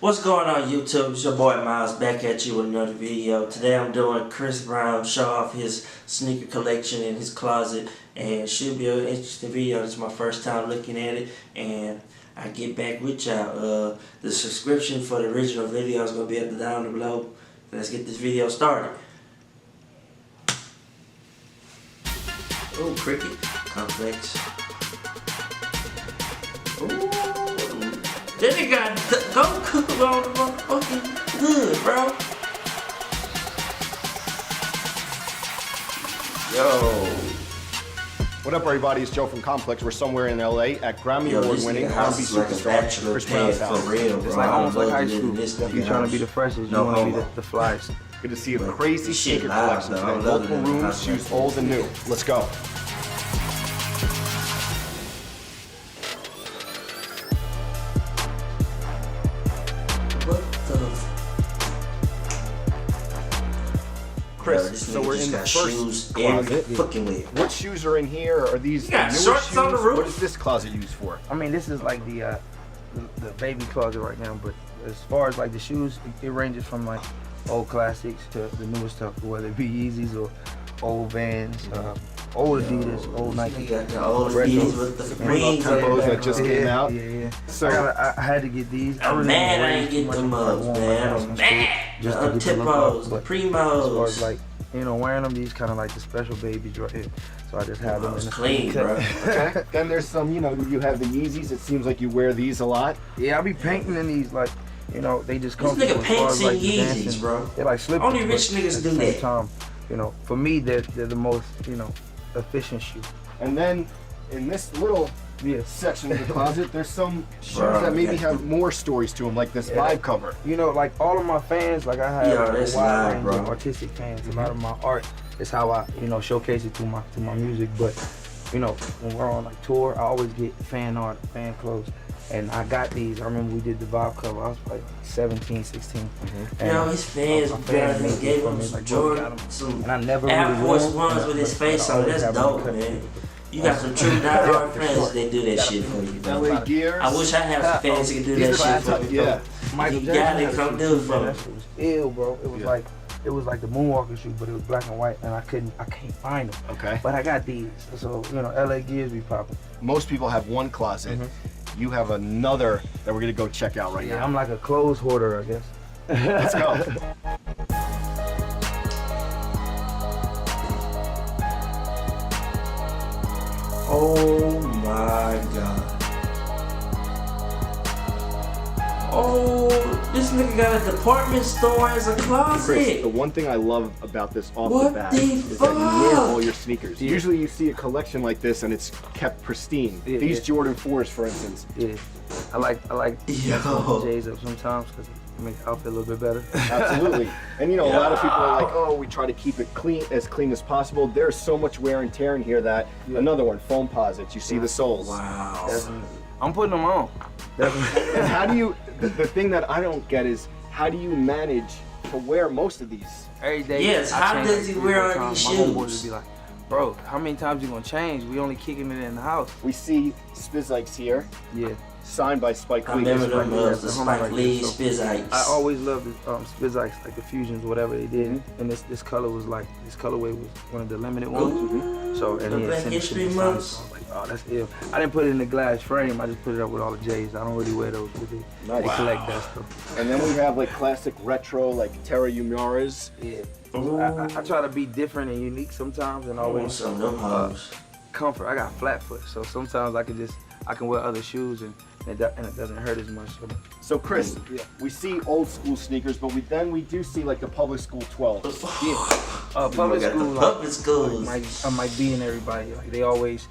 What's going on YouTube? It's your boy Miles back at you with another video. Today I'm doing Chris Brown show off his sneaker collection in his closet, and it should be an interesting video. This is my first time looking at it, and I get back with y'all. The subscription for the original video is going to be at the down below. Let's get this video started. Oh, Cricket Complex. Ooh. Then they got Goku on the motherfucking hood, bro. Yo. What up, everybody? It's Joe from Complex. We're somewhere in LA at Grammy Award-winning R&B superstar Chris Brown's house. For real, bro. It's like almost like high school. If you're trying to be the freshest, you want to be the flyest. Good to see a crazy sneaker collection today. Multiple rooms, shoes old and new. Let's go. Chris, so we're in the first closet. What shoes are in here? Are these you got newer shorts shoes? on the roof? What is this closet used for? I mean, this is like the baby closet right now, but as far as like the shoes, it ranges from like old classics to the newest stuff, whether it be Yeezys or old Vans, old Adidas, old Nike. You got the old Adidas with the rings that just came out. Yeah. So I had to get these. I'm mad I ain't get them mugs, man. I'm mad. The Tipos, the Primos. As far as like, you know, wearing them, these kind of like the special babies right here. So I just have them in the clean, bro. Okay. Then there's some, you know, you have the Yeezys. It seems like you wear these a lot. Yeah, I be painting in these, like, you know, they just come. This nigga paints in Yeezys, bro. They're like slip. Only rich niggas do that. Time, you know, for me, they're the most, you know, efficient shoe. And then in this little section of the closet, there's some shoes that maybe have more stories to them, like this Vibe cover. You know, like all of my fans, like I have a wide range of bro. artistic fans. A lot of my art is how I, you know, showcase it through my music. But you know, when we're on like tour, I always get fan art, fan clothes. And I got these. I remember we did the Vibe cover. I was like 17, 16. You know, his fans gave him some Jordan, some and I never Air really Force Ones with his face on. That's dope, man. You got some true die-hard fans that do that shit for you, bro. LA Gears. I wish I had some fans that could do that shit for me, bro. Yeah. Michael You got it, come do it for me. That shit was ill, bro. It was like the Moonwalker shoe, but it was black and white, and I can't find them. Okay. But I got these, so you know, LA Gears be popping. Most people have one closet. You have another that we're gonna go check out right now. I'm like a clothes hoarder, I guess. Let's go. Oh my god. Oh, this nigga got a department store as a closet. Chris, the one thing I love about this off What the bat the is that you wear fuck? all your sneakers. Usually you see a collection like this and it's kept pristine. Yeah, These yeah. Jordan 4s, for instance. Yeah, I like Yo. J's up sometimes because it makes the outfit a little bit better. Absolutely. And you know, a lot of people are like, oh, we try to keep it clean as possible. There's so much wear and tear in here that another one, foam posits, you see the soles. Wow. Definitely. I'm putting them on. Definitely. And how do you, the thing that I don't get is, how do you manage to wear most of these? Every day. Yes, I how change does he like wear 3 all these times. My homeboys shoes? would be like, bro, how many times you gonna change? We only kicking it in the house. We see Spizikes here, Yeah. signed by Spike I Lee. remember them Like the that. Spike Lee So, Spizikes. I always loved the Spizikes, like the fusions, whatever they did. And this color was like, this colorway was one of the limited ones. Ooh, So, and the he had Black sent it to History me Month. signed, so I was like, oh, that's ill. I didn't put it in the glass frame, I just put it up with all the J's. I don't really wear those, but they collect that stuff. And then we have like classic retro, like Terra Umaras. Yeah. I try to be different and unique sometimes, and I want always some of them hoes. comfort. I got flat foot, so sometimes I can wear other shoes and it doesn't hurt as much. So Chris, we see old school sneakers, but we do see like the public school 12. Public school, Public schools. I might be in everybody. Like they always,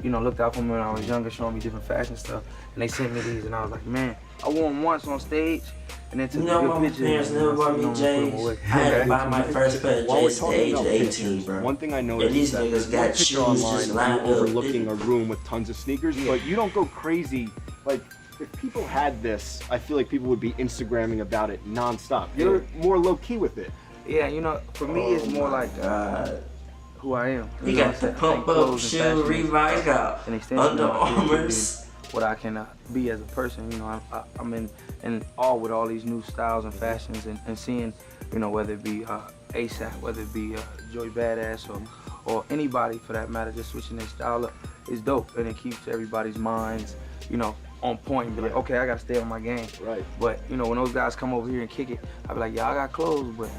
you know, looked out for me when I was younger, showing me different fashion stuff, and they sent me these, and I was like, man, I wore them once on stage, and then took You a know, good my picture. parents never bought me J's. I had to buy my first pair of While we're J's at the talking age of about 18, pictures, bro. one thing I And noticed these is that niggas there's got one picture shoes online just of lined you up. overlooking a room with tons of sneakers, but you don't go crazy. Like, if people had this, I feel like people would be Instagramming about it nonstop. You're more low key with it. Yeah, you know, for me it's more like who I am. He You know got what the I'm saying? pump Like up clothes shoe, and fashion is Reebok out, an extension Under of my identity. Armours. what I can be as a person. You know, I'm in awe with all these new styles and fashions, and seeing, you know, whether it be ASAP, whether it be Joey Badass, or anybody for that matter, just switching their style up is dope, and it keeps everybody's minds, you know, on point and be like, okay, I gotta stay on my game. Right. But, you know, when those guys come over here and kick it, I be like, y'all got clothes, but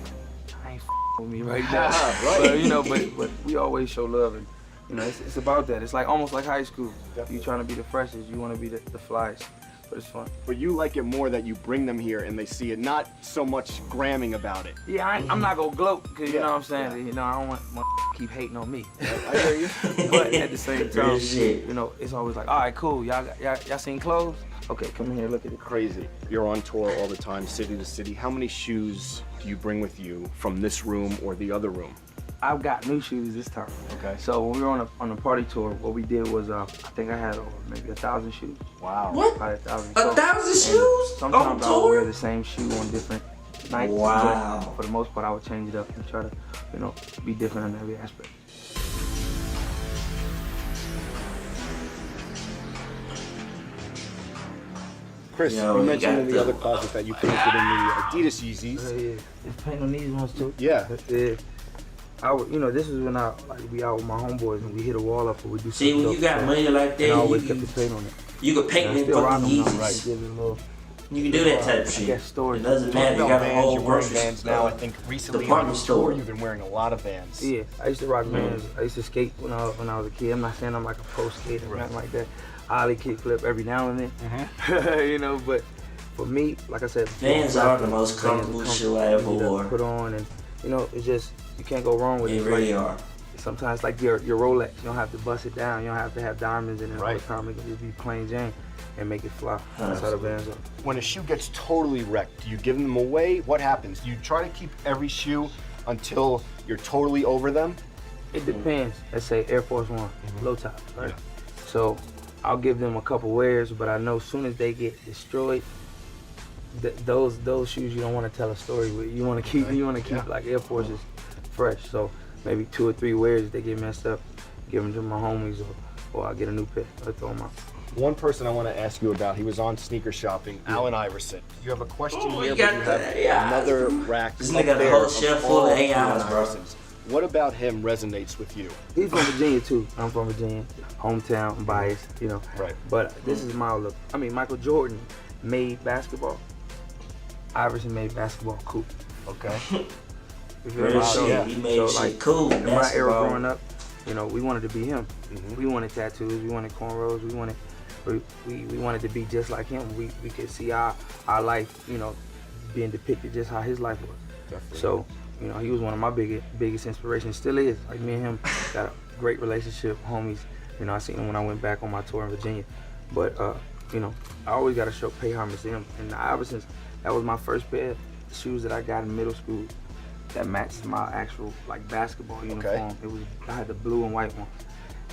I ain't with me right now. Right. But, you know, but we always show love, and, you know, it's about that. It's like almost like high school. Definitely. You trying to be the freshest, you want to be the flyest, but it's fun. But you like it more that you bring them here and they see it, not so much gramming about it. Yeah, I'm not gonna gloat, because you Yeah, know what I'm saying? yeah. You know, I don't want my keep hating on me. I hear you. But at the same time, Real shit. you know, it's always like, all right, cool, y'all seen clothes? Okay, come in here, look at it. Crazy. You're on tour all the time, city to city. How many shoes do you bring with you from this room or the other room? I've got new shoes this time. Okay. So when we were on a party tour, what we did was, I think I had maybe 1,000 shoes. Wow. What? Probably 1,000. 1,000 shoes on Sometimes I would wear tour? the same shoe on different nights. Wow. But for the most part, I would change it up and try to, you know, be different in every aspect. Chris, Yo, you you mentioned got in the the- other closet that you painted in the Adidas Yeezys. Yeah, it's paint on these ones too. Yeah. Yeah. I would, you know, this is when I like be out with my homeboys and we hit a wall up or we do See, something when you dope, got so- money like and I that, always you kept the paint on it. could paint And I them still rock fucking them now, Yeezys. give it a little, You can do that type of I shit. guess storage. It doesn't Talking matter. You about got a Vans, whole you're wearing grocery Vans now. I think recently on department the store. tour you've been wearing a lot of Vans. Yeah, I used to rock Vans. I used to skate when I was a kid. I'm not saying I'm like a pro skater or nothing like that. I ollie kick flip every now and then, you know. But for me, like I said, Vans are the most comfortable shoe I ever easy to wore. put on, and you know, it's just you can't go wrong with They it. really Like, are. sometimes like your Rolex, you don't have to bust it down. You don't have to have diamonds in it all Right. the time. It can just be plain Jane and make it fly. That's how the Vans are. When a shoe gets totally wrecked, do you give them away? What happens? Do you try to keep every shoe until you're totally over them? It depends. Let's say Air Force One, low top, right? So I'll give them a couple wears, but I know as soon as they get destroyed, those shoes you don't want to tell a story with. You want to keep like Air Forces fresh. So maybe 2 or 3 wears if they get messed up, give them to my homies, or I'll get a new pair. I'll throw them out. One person I want to ask you about, he was on sneaker shopping, Allen Iverson. You have a question Oh, here, you but got you have that, yeah. another rack This up nigga got a there whole of shelf full all of Allen Allen bro. Iversons. What about him resonates with you? He's from Virginia too. I'm from Virginia, hometown, I'm biased, you know. Right. But this is my look. I mean, Michael Jordan made basketball. Iverson made basketball cool. Okay. You feel me? Real So- shit. He made so, shit like, cool. in my era Basketball. growing up, you know, we wanted to be him. We wanted tattoos, we wanted cornrows, we wanted to be just like him. We could see our life, you know, being depicted just how his life was. Definitely. So, you know, he was one of my biggest inspirations, still is. Like me and him got a great relationship, homies. You know, I seen him when I went back on my tour in Virginia. But, you know, I always got to pay homage to him. And the Iversons, that was my first pair of shoes that I got in middle school that matched my actual, like, basketball uniform. I had the blue and white one.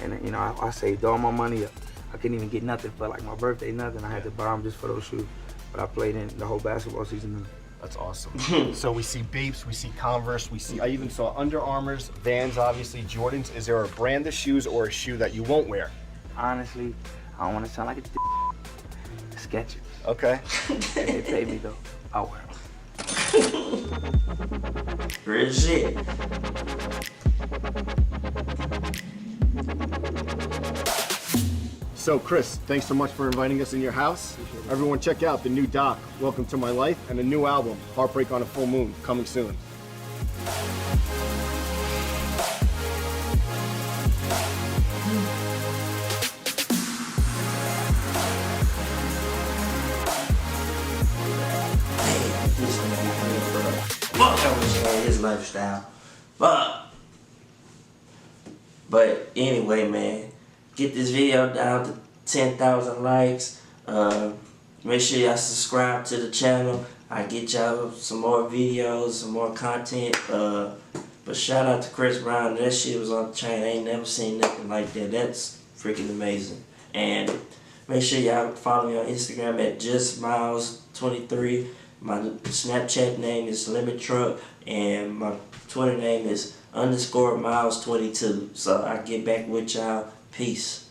And, you know, I saved all my money up. I couldn't even get nothing for, like, my birthday, nothing. I had to buy them just for those shoes. But I played in the whole basketball season. That's awesome. So we see Bapes, we see Converse, I even saw Under Armours, Vans, obviously, Jordans. Is there a brand of shoes or a shoe that you won't wear? Honestly, I don't want to sound like a Skechers. Okay. If they pay me though, I'll wear them. Real shit. So Chris, thanks so much for inviting us in your house. Everyone check out the new doc, Welcome to My Life, and the new album, Heartbreak on a Full Moon, coming soon. This nigga, fuck how much his lifestyle. Fuck. But anyway, man, get this video down to 10,000 likes. Make sure y'all subscribe to the channel. I get y'all some more videos, some more content. But shout out to Chris Brown. That shit was on the chain. I ain't never seen nothing like that. That's freaking amazing. And make sure y'all follow me on Instagram at JustMiles23. My Snapchat name is Limit Truck, and my Twitter name is _Miles22. So I get back with y'all. Peace.